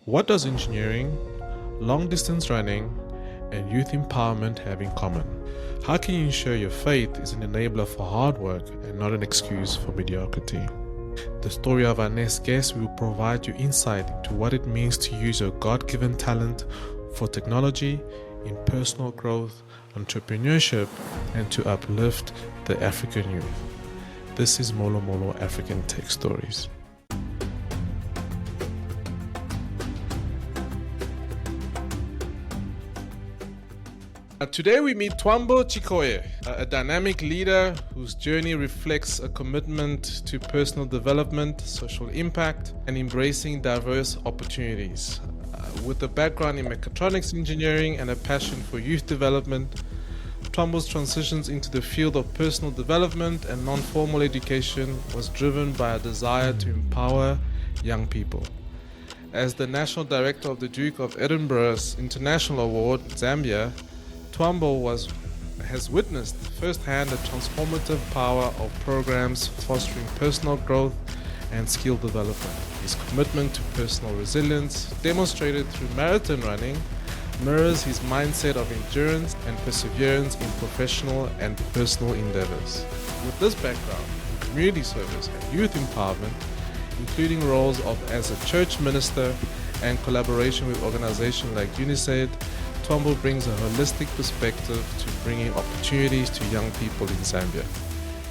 What does engineering, long distance running, and youth empowerment have in common? How can you ensure your faith is an enabler for hard work and not an excuse for mediocrity? The story of our next guest will provide you insight into what it means to use your God-given talent for technology in personal growth, entrepreneurship, and to uplift the African youth. This is Molo Molo African Tech Stories. Today we meet Twambo Chikoye, a dynamic leader whose journey reflects a commitment to personal development, social impact, and embracing diverse opportunities. With a background in mechatronics engineering and a passion for youth development, Twambo's transitions into the field of personal development and non-formal education was driven by a desire to empower young people. As the National Director of the Duke of Edinburgh's International Award, Zambia, Twaambo has witnessed firsthand the transformative power of programs fostering personal growth and skill development. His commitment to personal resilience, demonstrated through marathon running, mirrors his mindset of endurance and perseverance in professional and personal endeavors. With this background in community service and youth empowerment, including roles as a church minister and collaboration with organizations like UNICEF, Twambo brings a holistic perspective to bringing opportunities to young people in Zambia.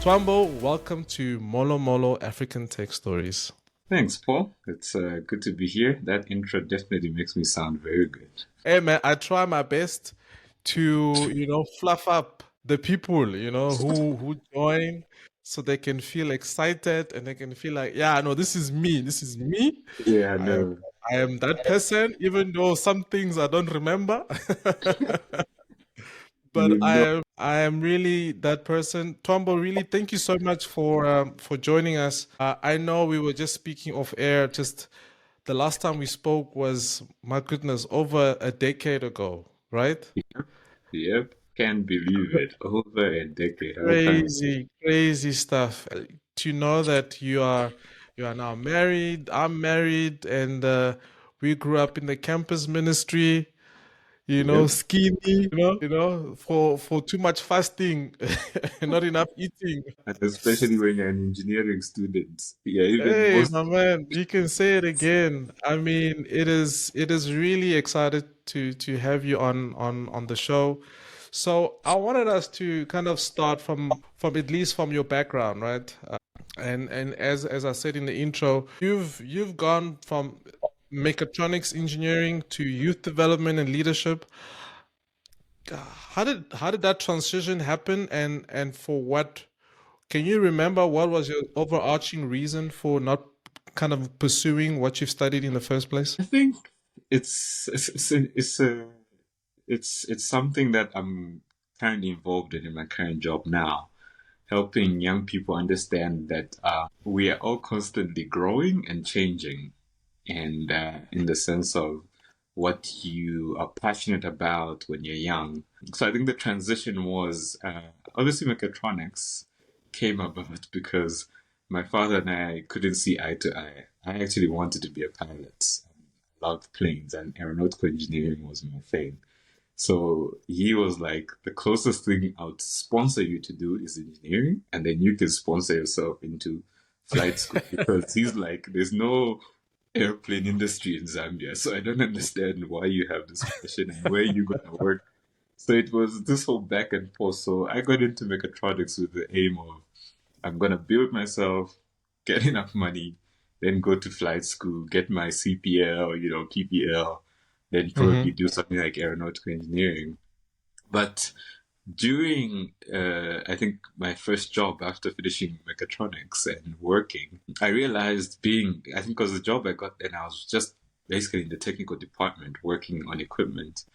Twambo, welcome to Molo Molo African Tech Stories. Thanks, Paul. It's good to be here. That intro definitely makes me sound very good. Hey, man, I try my best to, fluff up the people, who join so they can feel excited and they can feel like, yeah, no, this is me. This is me. Yeah, no. I am that person, even though some things I don't remember. But I am really that person. Twambo, really, thank you so much for joining us. I know we were just speaking off air. Just the last time we spoke was, my goodness, over a decade ago, right? Yep. Can't believe it. Over a decade. Crazy stuff. To know that you are now married, I'm married, and we grew up in the campus ministry. Yep. Skinny, for too much fasting and not enough eating. And especially when you're an engineering student. Yeah, Hey, my man, you can say it again. I mean, it is really excited to have you on the show. So I wanted us to kind of start from at least from your background, right? And as I said in the intro, you've gone from mechatronics engineering to youth development and leadership. How did that transition happen, and for what? Can you remember what was your overarching reason for not kind of pursuing what you've studied in the first place? I think it's something that I'm currently involved in my current job now, helping young people understand that we are all constantly growing and changing, and in the sense of what you are passionate about when you're young. So I think the transition was obviously mechatronics came about because my father and I couldn't see eye to eye. I actually wanted to be a pilot. I loved planes, and aeronautical engineering was my thing. So he was like, the closest thing I would sponsor you to do is engineering, and then you can sponsor yourself into flight school. Because he's like, there's no airplane industry in Zambia, so I don't understand why you have this passion and where you're going to work. So it was this whole back and forth. So I got into mechatronics with the aim of, I'm going to build myself, get enough money, then go to flight school, get my CPL, PPL, then probably do something like aeronautical engineering. But during, I think, my first job after finishing mechatronics and working, I realized I think because the job I got then, I was just basically in the technical department working on equipment.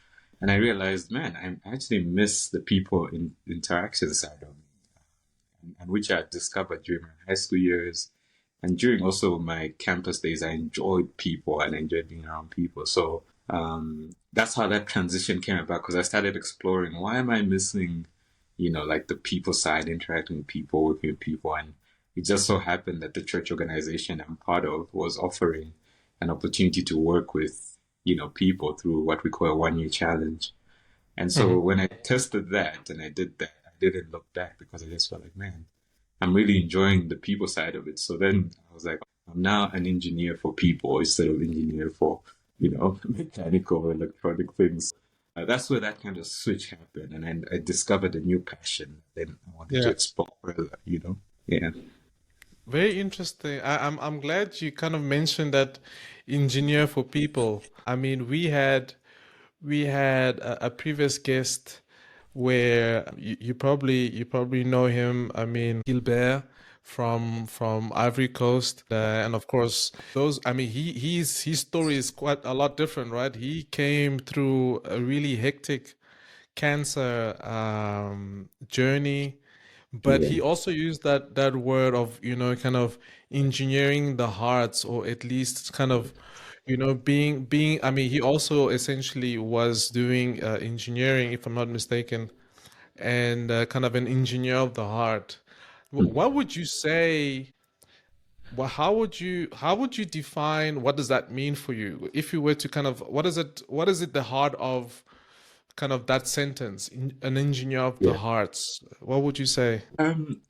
And I realized, man, I actually miss the people in interaction side of me, and which I discovered during my high school years. And during also my campus days, I enjoyed people and I enjoyed being around people. So that's how that transition came about, because I started exploring, why am I missing, like the people side, interacting with people, working with people. And it just so happened that the church organization I'm part of was offering an opportunity to work with, people through what we call a 1 year challenge. And so Hmm. when I tested that and I did that, I didn't look back because I just felt like, man, I'm really enjoying the people side of it. So then I was like, I'm now an engineer for people instead of engineer for, mechanical or electronic things. That's where that kind of switch happened. And I discovered a new passion. Then I wanted to Yeah. explore further. Yeah. Very interesting. I'm glad you kind of mentioned that engineer for people. I mean, we had a previous guest where you probably know him. I mean, Gilbert from Ivory Coast, and of course those. I mean, his story is quite a lot different, right? He came through a really hectic cancer journey, but Yeah. he also used that word of, kind of engineering the hearts, or at least kind of, being. I mean, he also essentially was doing engineering, if I'm not mistaken, and kind of an engineer of the heart. What would you say? Well, how would you define what does that mean for you? If you were to kind of, what is it the heart of kind of that sentence, an engineer of the Yeah. hearts? What would you say? Um,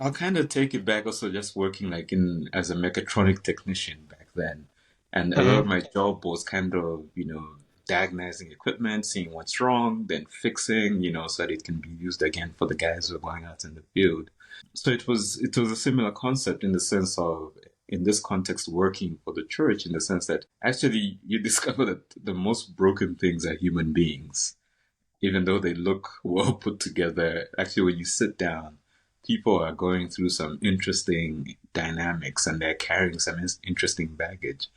I'll kind of take it back also just working like in as a mechatronic technician back then. And a lot of Hmm. my job was kind of, diagnosing equipment, seeing what's wrong, then fixing, so that it can be used again for the guys who are going out in the field. So it was a similar concept in the sense of in this context working for the church in the sense that actually you discover that the most broken things are human beings even though they look well put together, actually, when you sit down, people are going through some interesting dynamics and they're carrying some interesting baggage.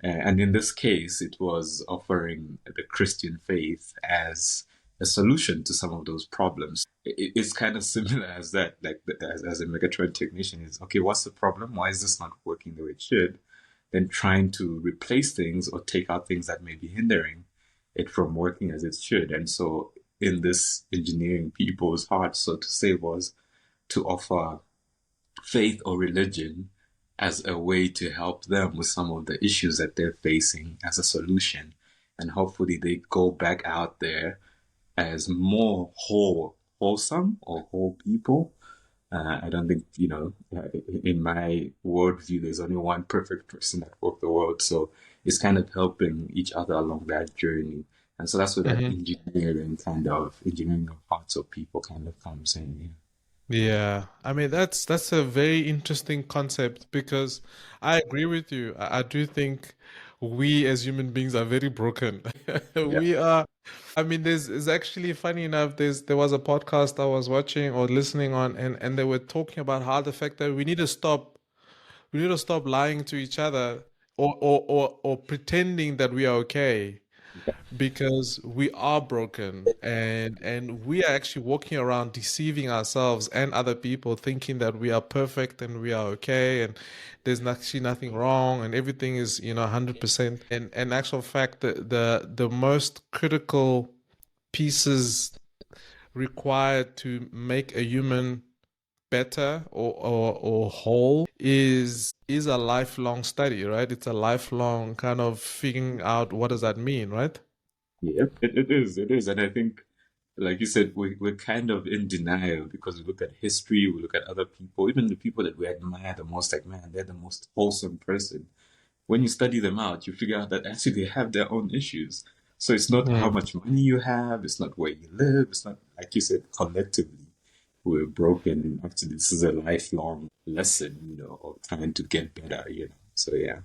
And in this case, it was offering the Christian faith as a solution to some of those problems. It's kind of similar as that, like as a Megatron technician is, okay, what's the problem? Why is this not working the way it should? Then trying to replace things or take out things that may be hindering it from working as it should. And so in this engineering people's heart, so to say, was to offer faith or religion as a way to help them with some of the issues that they're facing as a solution. And hopefully they go back out there as more wholesome or whole people. I don't think, in my worldview, there's only one perfect person that walked the world. So it's kind of helping each other along that journey. And so that's where that engineering of hearts of people kind of comes in. Yeah, I mean that's a very interesting concept because I agree with you. I do think we as human beings are very broken. Yeah. We are. I mean, it's actually funny enough. There was a podcast I was watching or listening on, and they were talking about how the fact that we need to stop lying to each other, or pretending that we are okay, Yeah. because we are broken, and we are actually walking around deceiving ourselves and other people, thinking that we are perfect and we are okay, and there's actually nothing wrong and everything is, 100%. And in actual fact, the most critical pieces required to make a human better, or whole, is a lifelong study, right? It's a lifelong kind of figuring out what does that mean, right? Yep, it is. It is. And I think, like you said, we're kind of in denial because we look at history, we look at other people, even the people that we admire the most, like, man, they're the most wholesome person. When you study them out, you figure out that actually they have their own issues. So it's not how Mm. much money you have, it's not where you live, it's not, like you said, collectively, we're broken. And actually, this is a lifelong lesson, of trying to get better. So, yeah.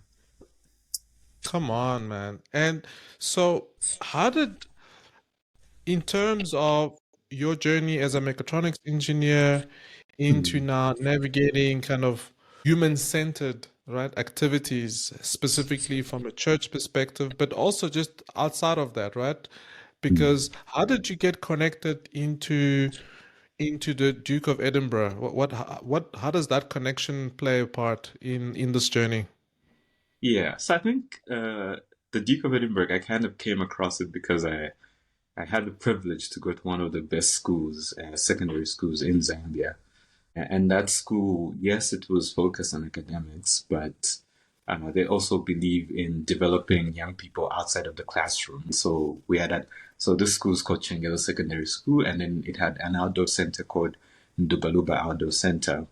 Come on, man. And so, how did, in terms of your journey as a mechatronics engineer into Hmm. now navigating kind of human-centered, right, activities, specifically from a church perspective, but also just outside of that, right? Because how did you get connected into the Duke of Edinburgh? How does that connection play a part in this journey? Yeah, so I think the Duke of Edinburgh, I kind of came across it because I had the privilege to go to one of the best schools, secondary schools in Zambia. And that school, yes, it was focused on academics, but They also believe in developing young people outside of the classroom. So so this school is called Chengelo Secondary School, and then it had an outdoor center called Ndubaluba Outdoor Center.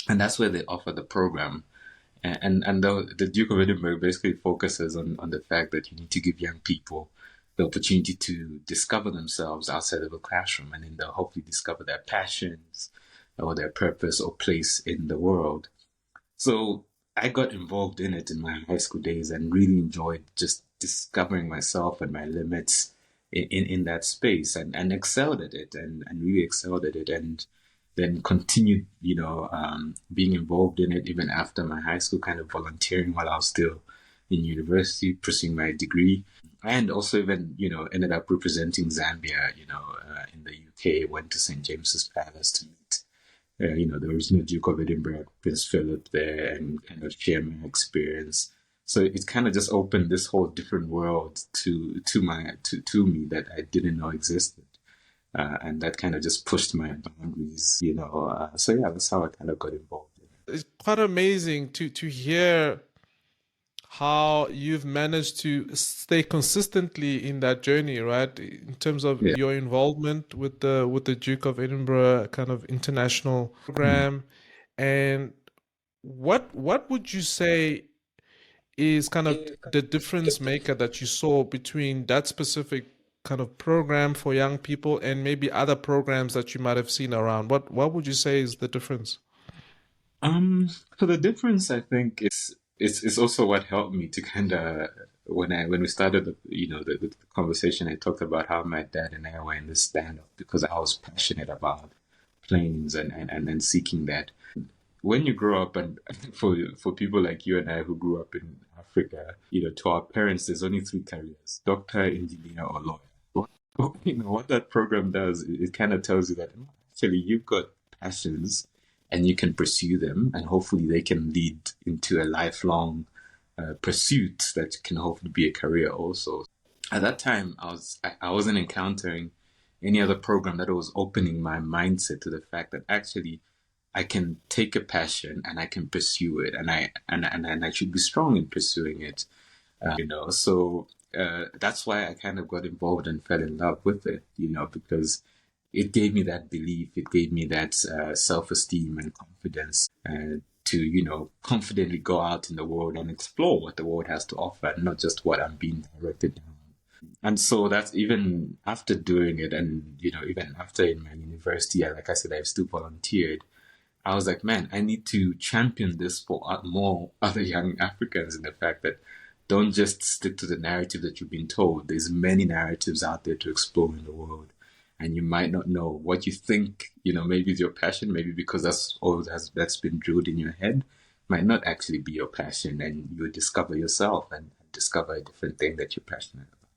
And that's where they offer the program. And the Duke of Edinburgh basically focuses on the fact that you need to give young people the opportunity to discover themselves outside of a classroom, and then they'll hopefully discover their passions or their purpose or place in the world. So I got involved in it in my high school days and really enjoyed just discovering myself and my limits in that space, and excelled at it, and really excelled at it, and then continued, being involved in it even after my high school, kind of volunteering while I was still in university, pursuing my degree, and also even, ended up representing Zambia, in the UK, went to St. James's Palace to meet, the original Duke of Edinburgh, Prince Philip there, and kind of share my experience. So it kind of just opened this whole different world to me that I didn't know existed. And that kind of just pushed my boundaries, So yeah, that's how I kind of got involved in it. It's quite amazing to hear how you've managed to stay consistently in that journey, right? In terms of Yeah. your involvement with the Duke of Edinburgh kind of international program, and what would you say is kind of the difference maker that you saw between that specific kind of program for young people and maybe other programs that you might have seen around? What would you say is the difference? So the difference, I think, it's also what helped me to kind of when we started the conversation. I talked about how my dad and I were in this stand up because I was passionate about planes and seeking that. When you grow up, and for people like you and I who grew up in Africa, to our parents, there's only three careers: doctor, engineer, or lawyer. What that program does, it kind of tells you that actually you've got passions and you can pursue them, and hopefully they can lead into a lifelong pursuit that can hopefully be a career also. At that time, I wasn't encountering any other program that was opening my mindset to the fact that actually I can take a passion and I can pursue it, and I should be strong in pursuing it. So that's why I kind of got involved and fell in love with it, because it gave me that belief, it gave me that self-esteem and confidence to, confidently go out in the world and explore what the world has to offer, not just what I'm being directed down. And so that's even after doing it, and, even after in my university, like I said, I've still volunteered. I was like, man, I need to champion this for more other young Africans, in the fact that don't just stick to the narrative that you've been told. There's many narratives out there to explore in the world. And you might not know what you think, maybe is your passion, maybe because that's been drilled in your head, might not actually be your passion. And you would discover yourself and discover a different thing that you're passionate about.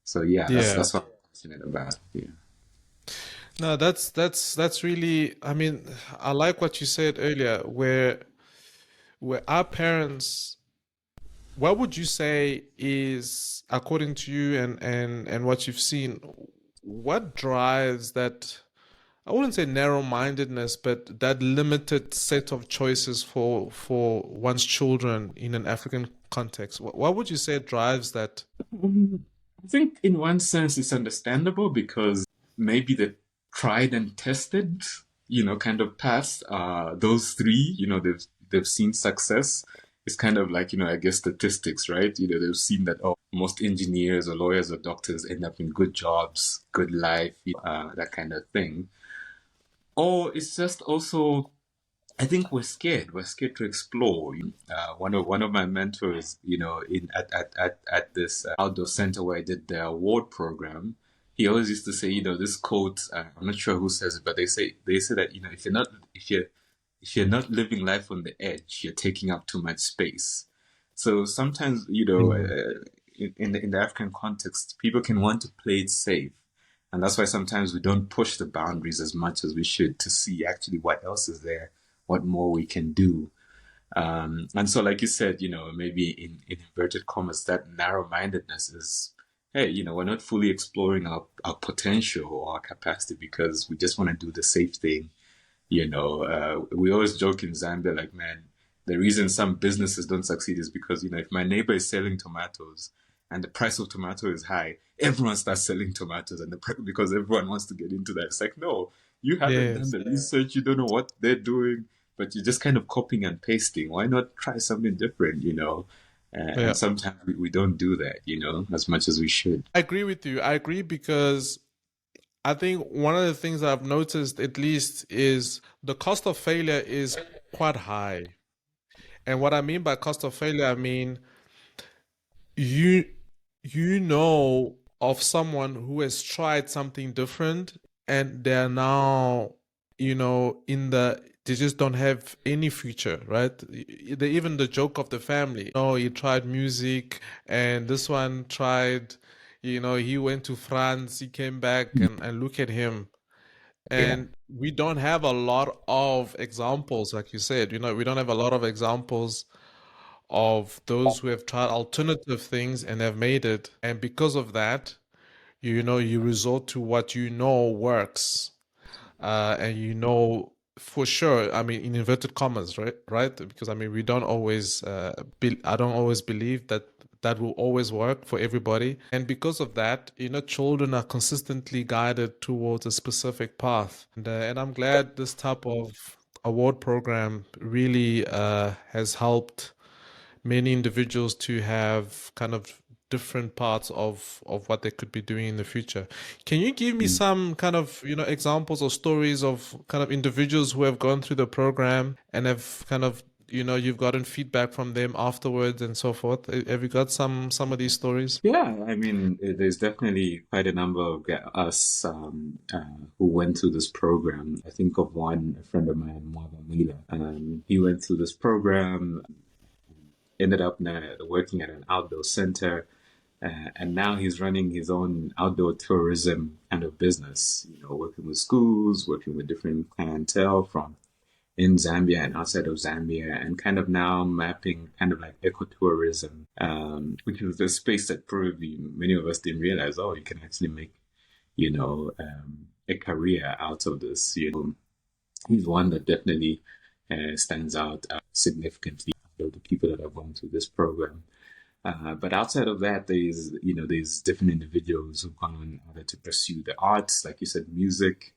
So yeah, Yeah. that's what I'm passionate about. Yeah. No, that's really, I mean, I like what you said earlier, where our parents, what would you say is, according to you and what you've seen, what drives that, I wouldn't say narrow-mindedness, but that limited set of choices for one's children in an African context? What would you say drives that? I think in one sense it's understandable because maybe the tried and tested, kind of paths, those three, they've seen success. It's kind of like, I guess statistics, right? They've seen that, most engineers or lawyers or doctors end up in good jobs, good life, that kind of thing. Or it's just also, I think we're scared. We're scared to explore. One of my mentors, in at this outdoor center where I did the award program, he always used to say, this quote. I'm not sure who says it, but they say that if you're not living life on the edge, you're taking up too much space. So sometimes, in the African context, people can want to play it safe. And that's why sometimes we don't push the boundaries as much as we should to see actually what else is there, what more we can do. And so, like you said, maybe in inverted commas, that narrow-mindedness is, hey, we're not fully exploring our potential or our capacity because we just want to do the safe thing. We always joke in Zambia, like, man, the reason some businesses don't succeed is because, if my neighbor is selling tomatoes and the price of tomato is high, everyone starts selling tomatoes, and because everyone wants to get into that. It's like, no, you haven't done Yes. the research, you don't know what they're doing, but you're just kind of copying and pasting. Why not try something different, Yeah. And sometimes we don't do that, as much as we should. I agree with you. I agree because I think one of the things I've noticed, at least, is the cost of failure is quite high. And what I mean by cost of failure, I mean you you know of someone who has tried something different and they're now, in they just don't have any future, right? They even the joke of the family. Oh, he tried music and this one tried, he went to France, he came back and look at him. Yeah. And we don't have a lot of examples, like you said, we don't have a lot of examples of those who have tried alternative things and have made it. And because of that, you resort to what you know works. And for sure, I mean, in inverted commas, right? Right? Because I mean, we don't always, I don't always believe that that will always work for everybody. And because of that, children are consistently guided towards a specific path. And I'm glad this type of award program really has helped many individuals to have kind of different parts of what they could be doing in the future. Can you give me Mm. some kind of, examples or stories of kind of individuals who have gone through the program and have kind of, you've gotten feedback from them afterwards and so forth? Have you got some of these stories? Yeah, I mean, there's definitely quite a number of us who went through this program. I think of one, a friend of mine, Mwaba. He went through this program, ended up working at an outdoor center, and now he's running his own outdoor tourism kind of business, working with schools, working with different clientele from in Zambia and outside of Zambia, and kind of now mapping kind of like ecotourism, which is the space that probably many of us didn't realize, oh, you can actually make, a career out of this. He's one that definitely stands out significantly out of the people that have gone through this program. But outside of that, there's different individuals who've gone on either to pursue the arts, like you said, music.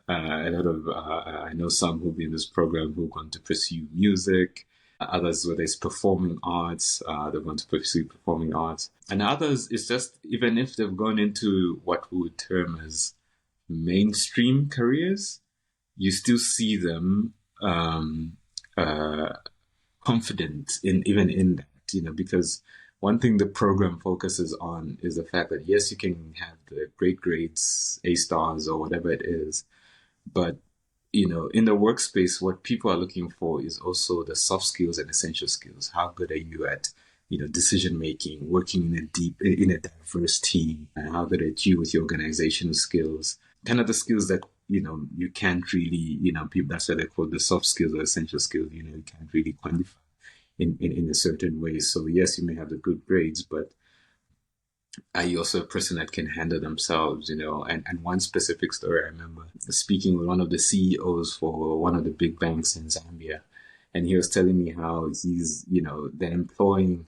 A lot of I know some who've been in this program who've gone to pursue music. Others, whether it's performing arts, they've gone to pursue performing arts, and others, it's just even if they've gone into what we would term as mainstream careers, you still see them uh, confident in even in that, because one thing the program focuses on is the fact that yes, you can have the great grades, A stars, or whatever it is, but in the workspace, what people are looking for is also the soft skills and essential skills. How good are you at, decision making, working in a diverse team, and how good are you with your organizational skills? Kind of the skills that you can't really, people, that's why they call the soft skills or essential skills. You can't really quantify in a certain way. So yes, you may have the good grades, but are you also a person that can handle themselves, and one specific story, I remember speaking with one of the CEOs for one of the big banks in Zambia, and he was telling me how they're employing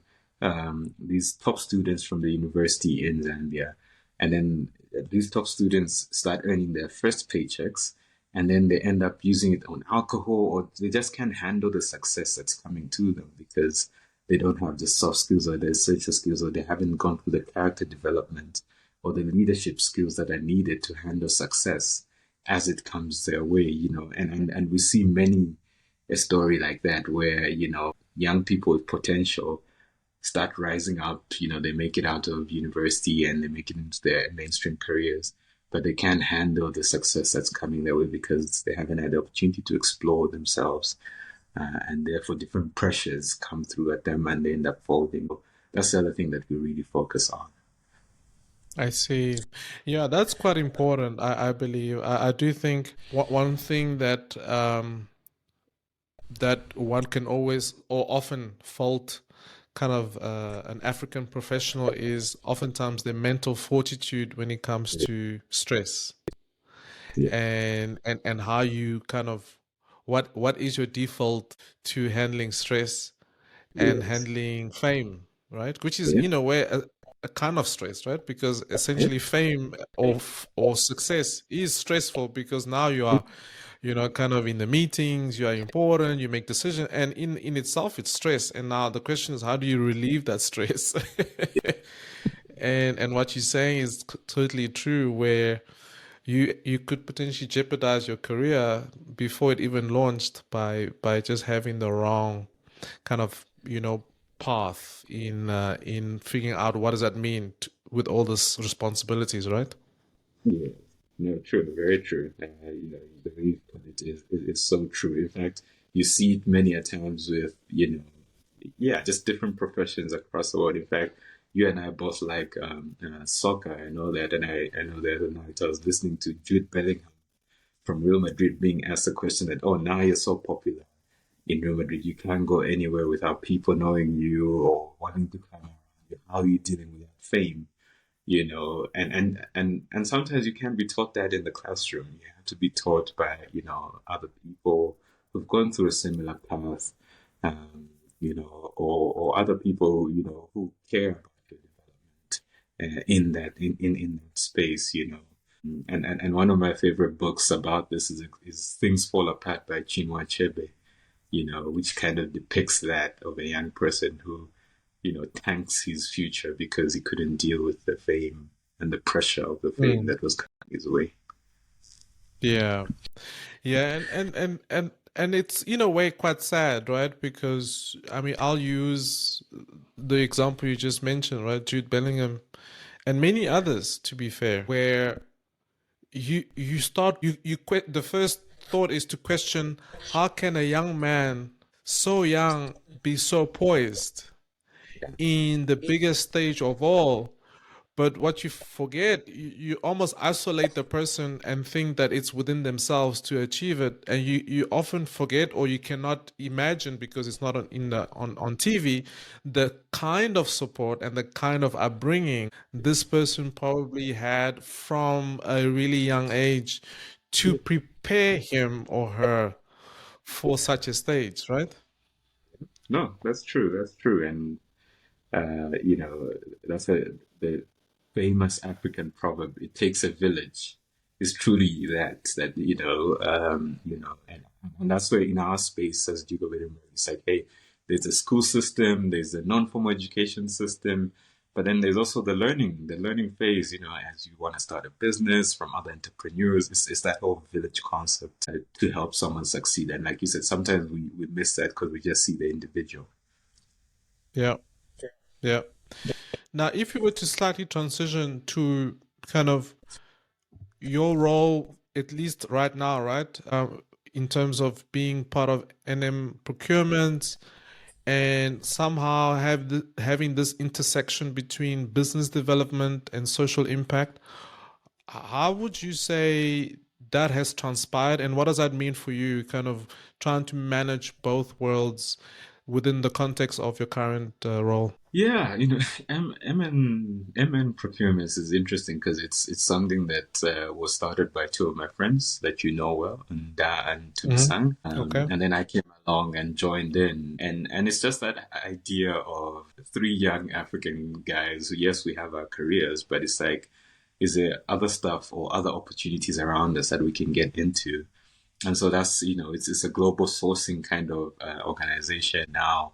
these top students from the university in Zambia, and then these top students start earning their first paychecks, and then they end up using it on alcohol, or they just can't handle the success that's coming to them because they don't have the soft skills or the social skills, or they haven't gone through the character development or the leadership skills that are needed to handle success as it comes their way, and we see many a story like that where, young people with potential start rising up, they make it out of university and they make it into their mainstream careers, but they can't handle the success that's coming their way because they haven't had the opportunity to explore themselves. And therefore different pressures come through at them and they end up folding. That's the other thing that we really focus on. I see. Yeah, that's quite important, I believe. I do think one thing that one can always or often fault kind of an African professional is oftentimes their mental fortitude when it comes to stress Yeah. and how you kind of what is your default to handling stress and Yes. handling fame, right? Which is Yeah. in a way a kind of stress, right? Because essentially fame or success is stressful because now you are, kind of in the meetings, you are important, you make decisions, and in itself it's stress. And now the question is, how do you relieve that stress? And what you're saying is totally true, where you could potentially jeopardize your career before it even launched by just having the wrong kind of path in figuring out what does that mean with all these responsibilities, right? Yeah, no, true, very true. The way you put it is so true. In fact, you see it many a times with, yeah, just different professions across the world. In fact, you and I both like soccer. I know that, and I know the other night I was listening to Jude Bellingham from Real Madrid being asked the question that, oh, now you're so popular in Real Madrid, you can't go anywhere without people knowing you or wanting to come around you. How are you dealing with that fame? And sometimes you can't be taught that in the classroom. You have to be taught by other people who've gone through a similar path, or other people who care about your development in that space. And one of my favorite books about this is Things Fall Apart by Chinua Achebe, which kind of depicts that of a young person who tanks his future because he couldn't deal with the fame and the pressure of the fame Mm. that was coming his way. Yeah. Yeah, and it's in a way quite sad, right? Because I mean, I'll use the example you just mentioned, right? Jude Bellingham and many others, to be fair, where you start the first thought is to question, how can a young man so young be so poised Yeah. in the biggest stage of all? But what you forget, you almost isolate the person and think that it's within themselves to achieve it, and you often forget, or you cannot imagine because it's not on TV, the kind of support and the kind of upbringing this person probably had from a really young age to prepare him or her for such a stage, right? No, that's true. That's true. And that's the famous African proverb. It takes a village. It's truly and that's where in our space as Duke of Edinburgh, it's like, hey, there's a school system, there's a non-formal education system, but then there's also the learning phase, as you want to start a business from other entrepreneurs. It's that whole village concept to help someone succeed. And like you said, sometimes we miss that because we just see the individual. Yeah, yeah. Now, if you were to slightly transition to kind of your role, at least right now, right? In terms of being part of NM procurement and somehow having this intersection between business development and social impact, how would you say that has transpired, and what does that mean for you, kind of trying to manage both worlds within the context of your current role? Yeah, MN Procurements is interesting because it's something that was started by two of my friends that you know well, Da and Hmm. Tumisang. Okay. And then I came along and joined in, and it's just that idea of three young African guys who, yes, we have our careers, but it's like, is there other stuff or other opportunities around us that we can get into? And so that's, it's a global sourcing kind of organization now,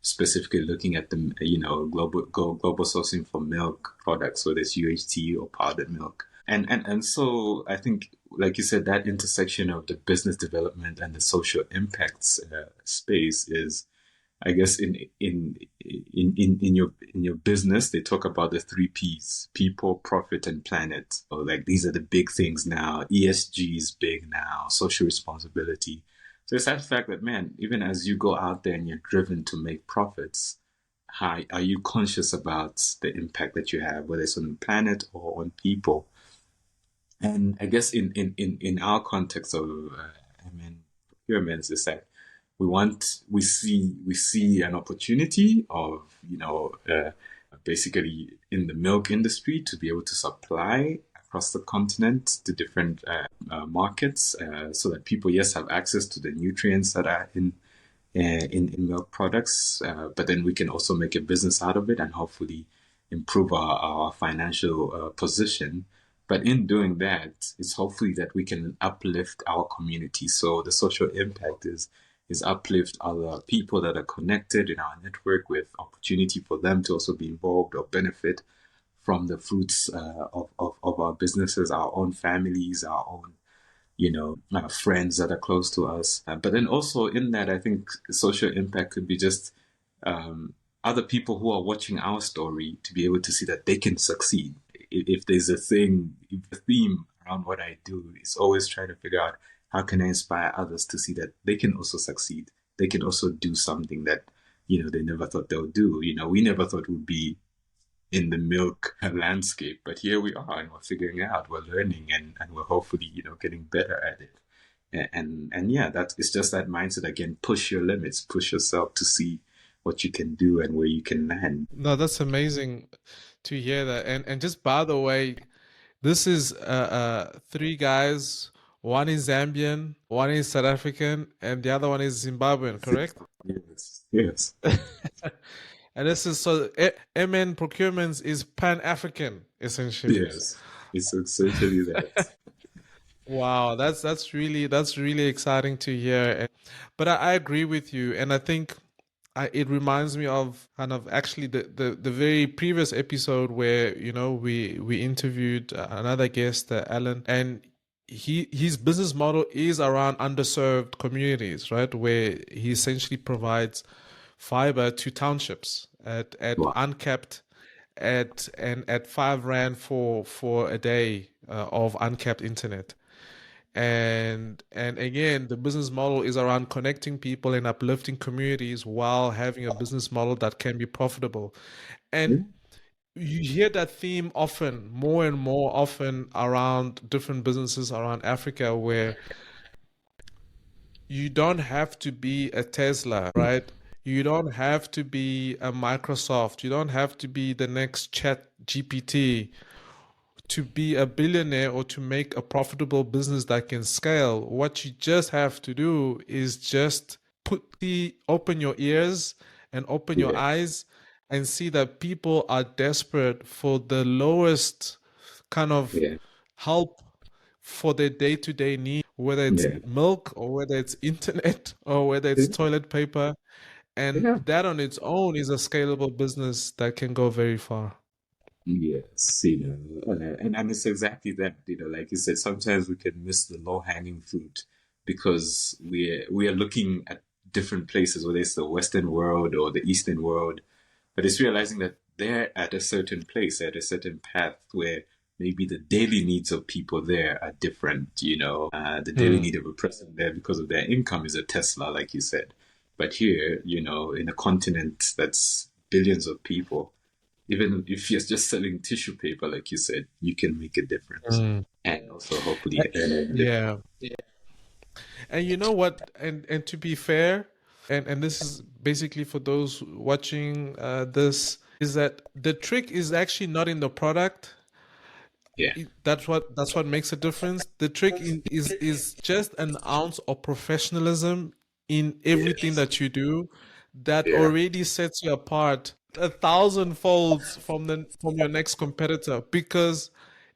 specifically looking at the, global sourcing for milk products, whether it's UHT or powdered milk. And so I think, like you said, that intersection of the business development and the social impacts space is, I guess, in your business, they talk about the three P's: people, profit, and planet. Or like these are the big things now. ESG is big now. Social responsibility. So it's that fact that, man, even as you go out there and you're driven to make profits, how are you conscious about the impact that you have, whether it's on the planet or on people? And I guess in our context of, procurements, is that we see an opportunity of basically in the milk industry to be able to supply across the continent to different markets, so that people, yes, have access to the nutrients that are in milk products, but then we can also make a business out of it and hopefully improve our financial position. But in doing that, it's hopefully that we can uplift our community. So the social impact is uplift other people that are connected in our network, with opportunity for them to also be involved or benefit from the fruits of our businesses, our own families, our own friends that are close to us. But then also in that, I think social impact could be just other people who are watching our story to be able to see that they can succeed. If there's a thing, if the theme around what I do is always trying to figure out how can I inspire others to see that they can also succeed. They can also do something that, they never thought they'll do. We never thought we'd be in the milk landscape, but here we are, and we're figuring it out, we're learning, and we're hopefully, getting better at it. And yeah, it's just that mindset again, push your limits, push yourself to see what you can do and where you can land. No, that's amazing to hear that. And just by the way, this is three guys. One is Zambian, one is South African, and the other one is Zimbabwean, correct? Yes. And this is MN Procurements is Pan-African, essentially. Yes, it's essentially that. Wow, that's really exciting to hear. But I agree with you, and I think it reminds me of kind of actually the very previous episode where we interviewed another guest, Alan, and his business model is around underserved communities, right? Where he essentially provides fiber to townships at uncapped at 5 rand for a day of uncapped internet. And again, the business model is around connecting people and uplifting communities while having a business model that can be profitable. And you hear that theme often, more and more often, around different businesses around Africa, where you don't have to be a Tesla, right? You don't have to be a Microsoft. You don't have to be the next Chat GPT to be a billionaire or to make a profitable business that can scale. What you just have to do is just open your ears and open your eyes and see that people are desperate for the lowest kind of help for their day-to-day need, whether it's milk or whether it's internet or whether it's toilet paper. And that on its own is a scalable business that can go very far. Yes, and it's exactly that, like you said, sometimes we can miss the low-hanging fruit because we are looking at different places, whether it's the Western world or the Eastern world, but it's realizing that they're at a certain place, at a certain path where maybe the daily needs of people there are different, the daily need of a person there because of their income is a Tesla, like you said. But here, in a continent that's billions of people, even if you're just selling tissue paper, like you said, you can make a difference. And also hopefully yeah. And you know what? And to be fair, and this is basically for those watching this, is that the trick is actually not in the product. That's what makes a difference. The trick is just an ounce of professionalism in everything that you do that already sets you apart 1,000 folds from your next competitor, because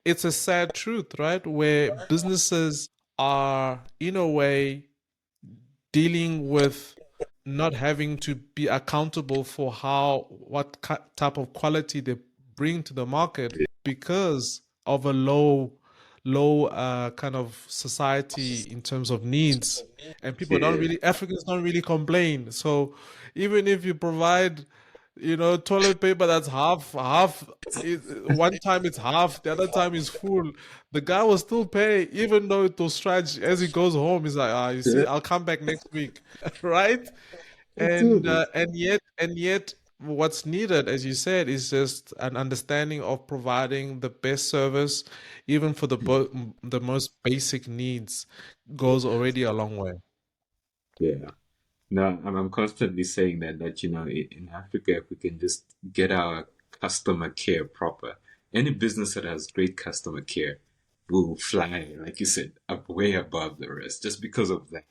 it's a sad truth, right? Where businesses are in a way dealing with not having to be accountable for what type of quality they bring to the market because of a low kind of society in terms of needs, and Africans don't really complain. So even if you provide toilet paper that's half. One time it's half, the other time it's full. The guy will still pay, even though it will stretch. As he goes home, he's like, you see, I'll come back next week, right? And yet, what's needed, as you said, is just an understanding of providing the best service, even for the most basic needs, goes already a long way. Yeah. No, I'm constantly saying that in Africa, if we can just get our customer care proper, any business that has great customer care will fly, like you said, up way above the rest just because of that.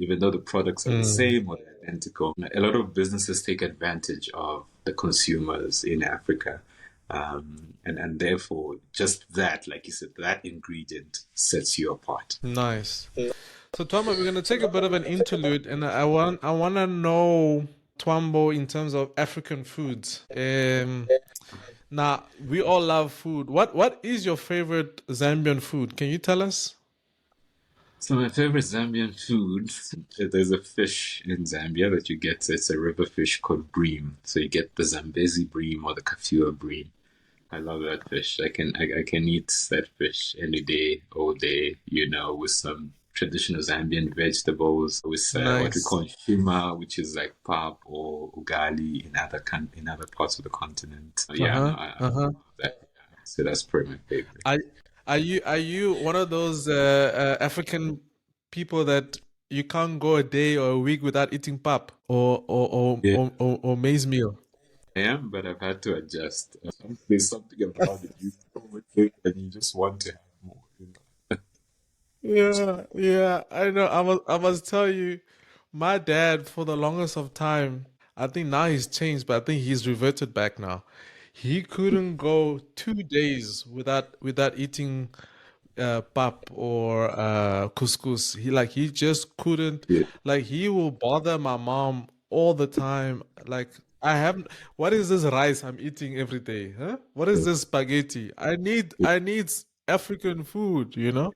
Even though the products are the same or they're identical, a lot of businesses take advantage of the consumers in Africa. And therefore, just that, like you said, that ingredient sets you apart. Nice. So Twaambo, we're gonna take a bit of an interlude, and I wanna know Twaambo in terms of African foods. Now we all love food. What is your favorite Zambian food? Can you tell us? So my favorite Zambian food, there's a fish in Zambia that you get. It's a river fish called bream. So you get the Zambezi bream or the Kafua bream. I love that fish. I can eat that fish any day, all day, with some traditional Zambian vegetables, with what we Nice. call shima, which is like pap or ugali in other parts of the continent. So, yeah, no, Uh-huh. I Uh-huh. love that. Yeah. So that's probably my favorite. Are are you one of those African people that you can't go a day or a week without eating pap Yeah, or maize meal? I am, but I've had to adjust. There's something about it. You overthink and you just want to have more. Yeah, yeah, I know. I must tell you, my dad for the longest of time, I think now he's changed, but I think he's reverted back now. He couldn't go 2 days without eating pap or couscous. He just couldn't, Yeah, like he will bother my mom all the time. Like I haven't what is this rice I'm eating every day? Huh? What is yeah, this spaghetti? yeah. I need African food, you know?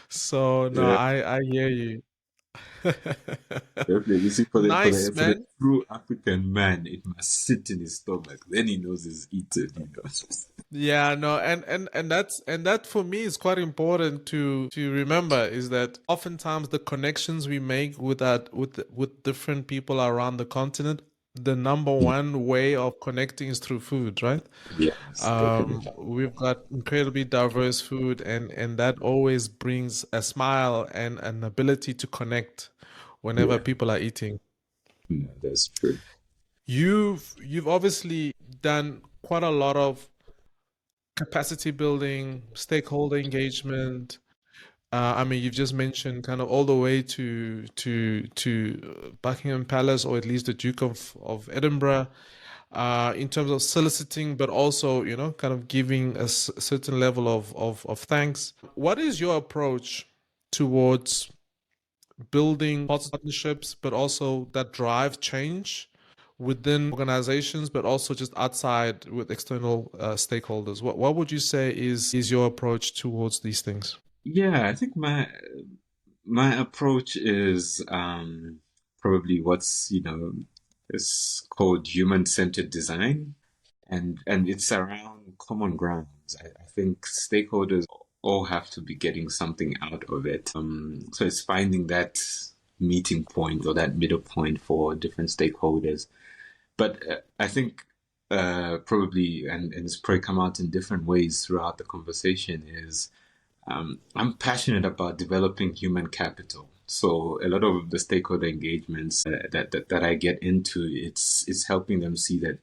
So no, Yeah. I hear you. Definitely. You see, Nice, for the man. true African man, it must sit in his stomach. Then he knows he's eaten. Yeah, no, and that for me is quite important to remember is that oftentimes the connections we make with different people around the continent, the number Yeah. one way of connecting is through food, right? Yes, definitely. We've got incredibly diverse food, and that always brings a smile and an ability to connect whenever Yeah, people are eating. no, that's true. You've obviously done quite a lot of capacity building, stakeholder engagement. I mean, you've just mentioned kind of all the way to Buckingham Palace, or at least the Duke of Edinburgh, in terms of soliciting, but also kind of giving a certain level of thanks. What is your approach towards building partnerships, but also that drive change within organizations, but also just outside with external stakeholders? What would you say is your approach towards these things? Yeah, I think my approach is probably what's is called human-centered design, and it's around common grounds. I think stakeholders all have to be getting something out of it. So it's finding that meeting point or that middle point for different stakeholders. But I think probably, and it's probably come out in different ways throughout the conversation, is I'm passionate about developing human capital. So a lot of the stakeholder engagements that I get into, it's helping them see that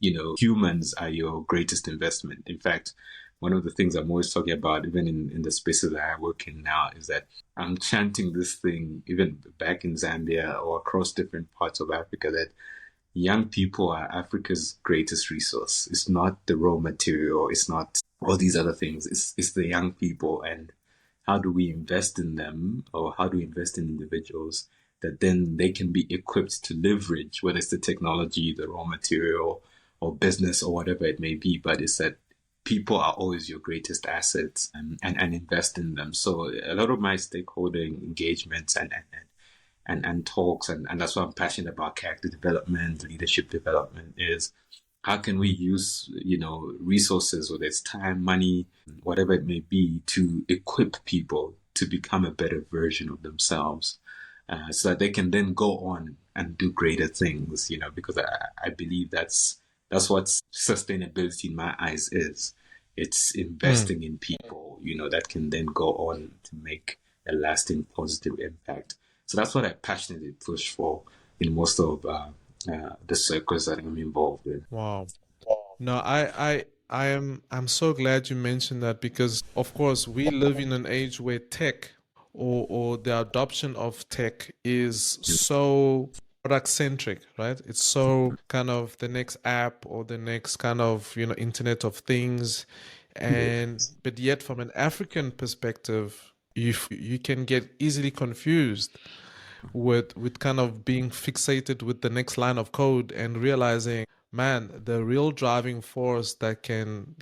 humans are your greatest investment. In fact, one of the things I'm always talking about, even in the spaces that I work in now, is that I'm chanting this thing, even back in Zambia or across different parts of Africa, that young people are Africa's greatest resource. It's not the raw material. It's not all these other things. It's the young people, and how do we invest in them, or how do we invest in individuals that then they can be equipped to leverage, whether it's the technology, the raw material, or business, or whatever it may be. But it's that people are always your greatest assets, and invest in them. So a lot of my stakeholder engagements and talks, and that's why I'm passionate about character development, leadership development, is how can we use resources, whether it's time, money, whatever it may be, to equip people to become a better version of themselves, so that they can then go on and do greater things. Because I believe that's what sustainability in my eyes is. It's Mm. investing in people, that can then go on to make a lasting positive impact. So that's what I passionately push for in most of the circles that I'm involved in. Wow. No, I'm so glad you mentioned that because of course we live in an age where tech or the adoption of tech is so product centric, right? It's so kind of the next app or the next kind of, Internet of Things. And but yet from an African perspective, you can get easily confused with kind of being fixated with the next line of code and realizing, man, the real driving force that can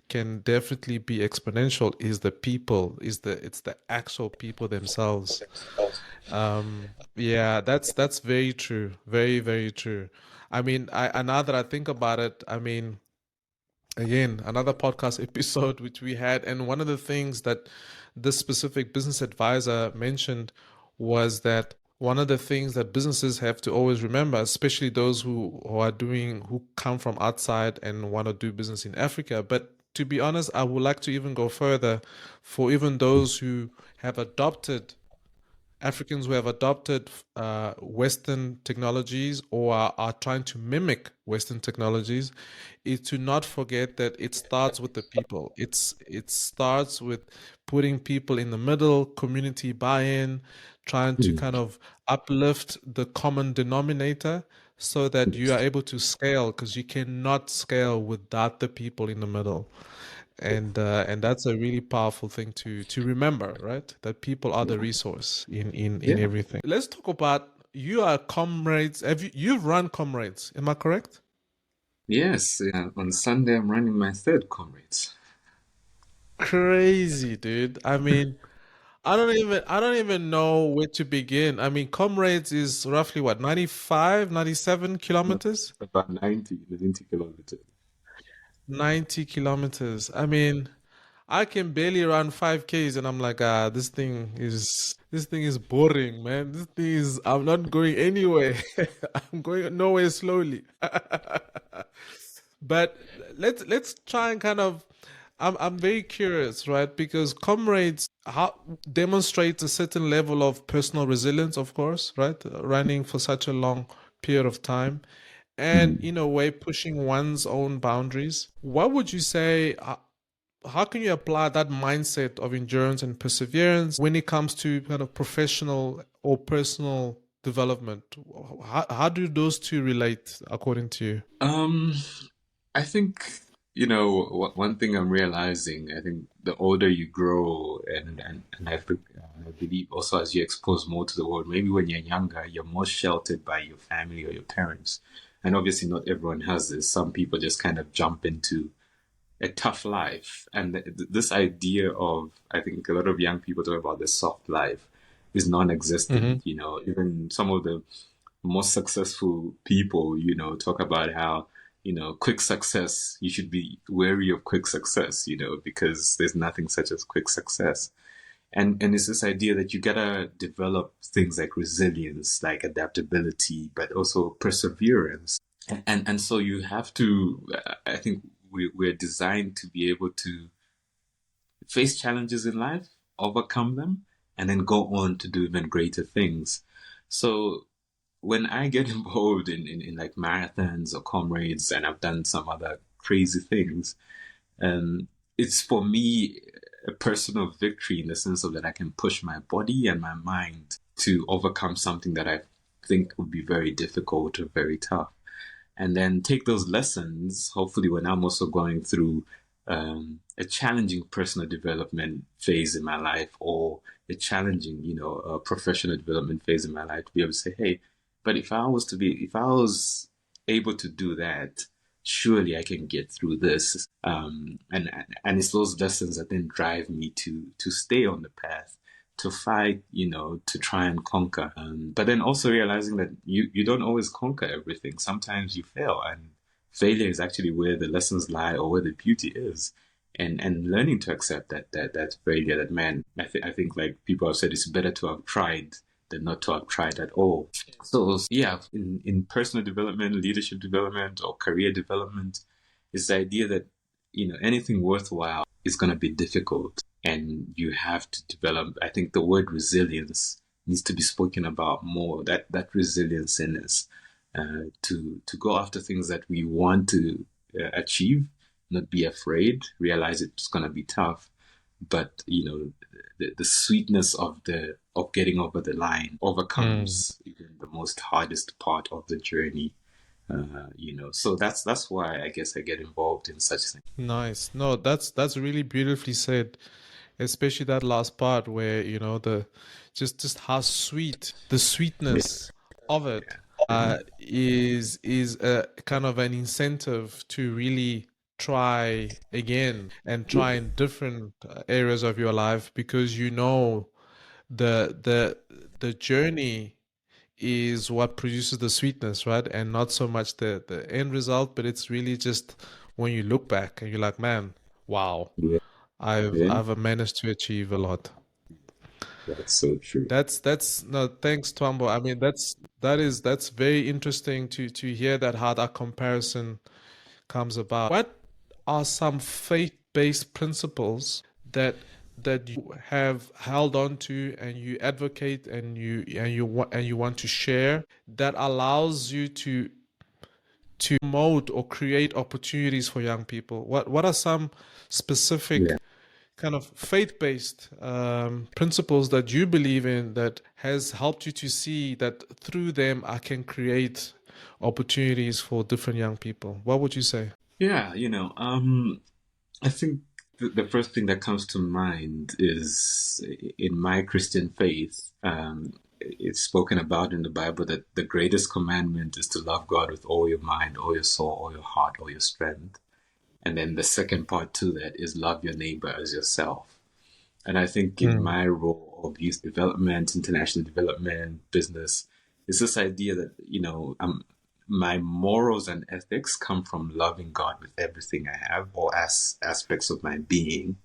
definitely be exponential is the people, it's the actual people themselves. Yeah, that's very true. Very, very true. I mean, now that I think about it, I mean, again, another podcast episode which we had, and one of the things that this specific business advisor mentioned was that one of the things that businesses have to always remember, especially those who come from outside and want to do business in Africa, but to be honest, I would like to even go further for even those who have adopted Africans who have adopted Western technologies or are trying to mimic Western technologies is to not forget that it starts with the people. It starts with putting people in the middle, community buy-in, trying to kind of uplift the common denominator so that you are able to scale because you cannot scale without the people in the middle. And that's a really powerful thing to remember, right? That people are the resource in Yeah. everything. Let's talk about you are Comrades. You've run Comrades, am I correct? Yes, yeah. On Sunday, I'm running my third Comrades. Crazy, dude. I mean, I don't even know where to begin. I mean, Comrades is roughly what, 95, 97 No, kilometers? about 90 kilometers. 90 kilometers. I mean, I can barely run 5Ks and I'm like, this thing is boring, man. I'm not going anywhere. I'm going nowhere slowly. But let's try and kind of I'm very curious, right? Because Comrades demonstrates a certain level of personal resilience, of course, right? Running for such a long period of time and Mhm. in a way pushing one's own boundaries. What would you say? How can you apply that mindset of endurance and perseverance when it comes to kind of professional or personal development? How do those two relate according to you? Um, I think, one thing I'm realizing, I think the older you grow, and I believe also as you expose more to the world, maybe when you're younger, you're more sheltered by your family or your parents. And obviously, not everyone has this. Some people just kind of jump into a tough life. And this idea of, I think a lot of young people talk about the soft life is Mm-hmm. non-existent. Even some of the most successful people, talk about how, quick success, you should be wary of quick success, because there's nothing such as quick success. And it's this idea that you gotta develop things like resilience, like adaptability, but also perseverance. And so you have to, I think we're designed to be able to face challenges in life, overcome them, and then go on to do even greater things. So when I get involved in like marathons or comrades, and I've done some other crazy things, um, it's for me a personal victory in the sense of that I can push my body and my mind to overcome something that I think would be very difficult or very tough. And then take those lessons, hopefully, when I'm also going through a challenging personal development phase in my life or a challenging, professional development phase in my life to be able to say, hey, but if I was able to do that, surely I can get through this. And it's those lessons that then drive me to stay on the path, to fight, to try and conquer. But then also realizing that you don't always conquer everything. Sometimes you fail, and failure is actually where the lessons lie or where the beauty is. And learning to accept that failure, that man, I think like people have said, it's better to have tried than not to have tried at all. So yeah, in personal development, leadership development, or career development, it's the idea that anything worthwhile is going to be difficult, and you have to develop. I think the word resilience needs to be spoken about more. That resilience in us to go after things that we want to achieve, not be afraid, realize it's going to be tough, but the sweetness of getting over the line overcomes even the most hardest part of the journey. So that's why I guess I get involved in such things. Nice. No, that's really beautifully said, especially that last part where, the just how sweet, the sweetness of it is a kind of an incentive to really try again and try in different areas of your life, because the journey is what produces the sweetness, right? And not so much the end result, but it's really just when you look back and you're like, man, wow, Yeah, yeah, I've managed to achieve a lot. that's so true. That's no, thanks, Twambo. I mean, that's very interesting to hear that, how that comparison comes about. What are some faith-based principles that you have held on to and you advocate and you want to share, that allows you to promote or create opportunities for young people? What are some specific Yeah. kind of faith-based principles that you believe in, that has helped you to see that through them I can create opportunities for different young people? What would you say? Yeah, I think the first thing that comes to mind is in my Christian faith. It's spoken about in the Bible that the greatest commandment is to love God with all your mind, all your soul, all your heart, all your strength. And then the second part to that is love your neighbor as yourself. And I think in Mm, my role of youth development, international development, business, it's this idea that, my morals and ethics come from loving God with everything I have, all aspects of my being.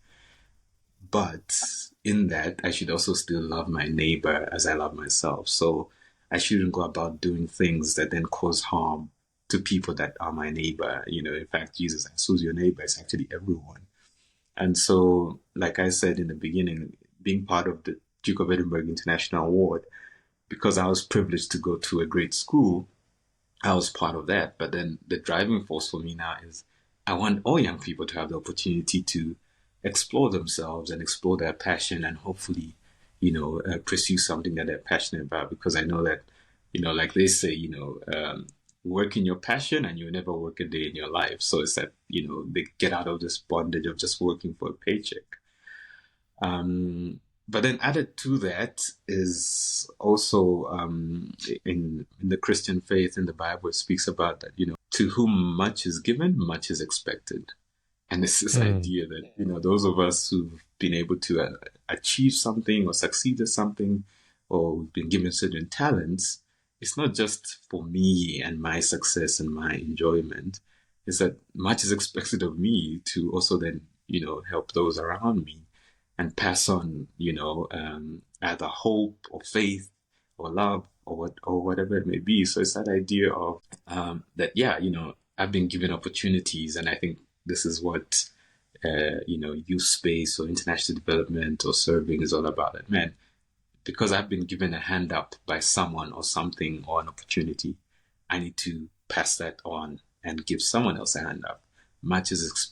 But in that, I should also still love my neighbor as I love myself. So I shouldn't go about doing things that then cause harm to people that are my neighbor. In fact, Jesus says, who's your neighbor? It's actually everyone. And so, like I said in the beginning, being part of the Duke of Edinburgh International Award, because I was privileged to go to a great school, I was part of that. But then the driving force for me now is I want all young people to have the opportunity to explore themselves and explore their passion and hopefully, pursue something that they're passionate about. Because I know that, like they say, work in your passion and you'll never work a day in your life. So it's that, they get out of this bondage of just working for a paycheck. But then added to that is also in the Christian faith, in the Bible, it speaks about that, to whom much is given, much is expected. And it's this mm, idea that, those of us who've been able to achieve something or succeed at something, or we've been given certain talents, it's not just for me and my success and my enjoyment. It's that much is expected of me to also then, help those around me and pass on, either hope or faith or love or whatever it may be. So it's that idea of that, yeah, I've been given opportunities, and I think this is what youth space or international development or serving is all about. That, man, because I've been given a hand up by someone or something or an opportunity, I need to pass that on and give someone else a hand up. Much is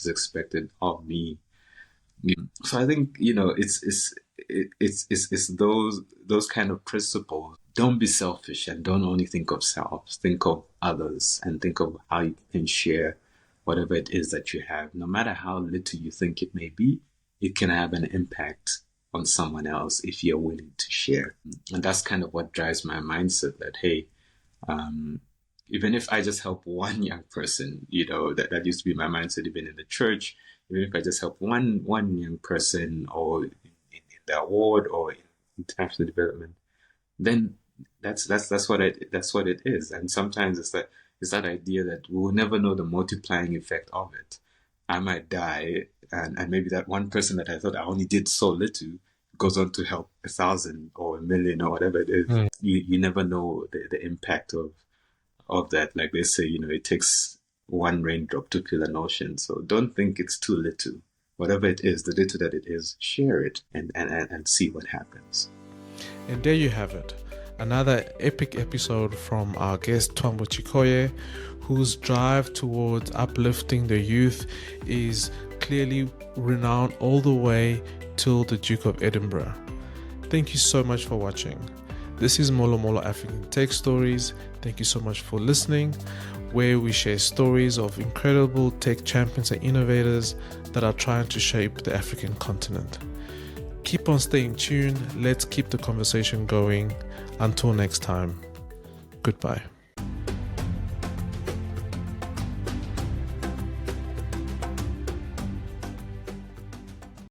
expected of me. So I think it's those kind of principles. Don't be selfish and don't only think of self. Think of others and think of how you can share whatever it is that you have. No matter how little you think it may be, it can have an impact on someone else if you're willing to share. And that's kind of what drives my mindset. That hey, even if I just help one young person, that used to be my mindset even in the church. Even if I just help one young person, or in the award or in international development, then that's what it is. And sometimes it's that idea that we'll never know the multiplying effect of it. I might die, and maybe that one person that I thought I only did so little goes on to help 1,000 or 1,000,000 or whatever it is. mm. You never know the impact of that. Like they say, it takes one raindrop to fill an ocean. So don't think it's too little. Whatever it is, the little that it is, share it and see what happens. And there you have it. Another epic episode from our guest Twambo Chikoye, whose drive towards uplifting the youth is clearly renowned all the way till the Duke of Edinburgh. Thank you so much for watching. This is Molo Molo African Tech Stories. Thank you so much for listening, where we share stories of incredible tech champions and innovators that are trying to shape the African continent. Keep on staying tuned. Let's keep the conversation going. Until next time, goodbye.